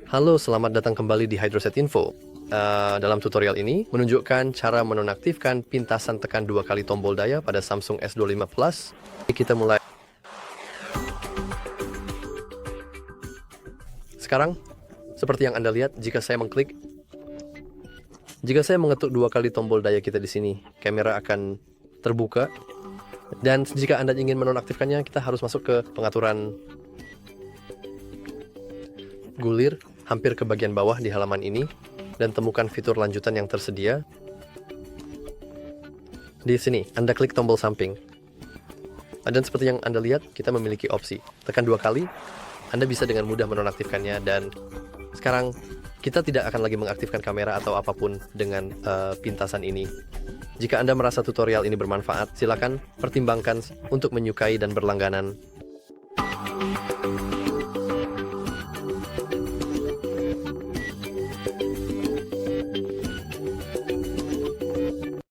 Halo, selamat datang kembali di Hydroset Info. Dalam tutorial ini menunjukkan cara menonaktifkan pintasan tekan 2 kali tombol daya pada Samsung S25 Plus. Kita mulai. Sekarang, seperti yang Anda lihat, jika saya mengetuk 2 kali tombol daya kita di sini, kamera akan terbuka. Dan jika Anda ingin menonaktifkannya, kita harus masuk ke pengaturan, gulir hampir ke bagian bawah di halaman ini, dan temukan fitur lanjutan yang tersedia. Di sini, Anda klik tombol samping. Dan seperti yang Anda lihat, kita memiliki opsi. Tekan 2 kali, Anda bisa dengan mudah menonaktifkannya, dan sekarang kita tidak akan lagi mengaktifkan kamera atau apapun dengan pintasan ini. Jika Anda merasa tutorial ini bermanfaat, silakan pertimbangkan untuk menyukai dan berlangganan.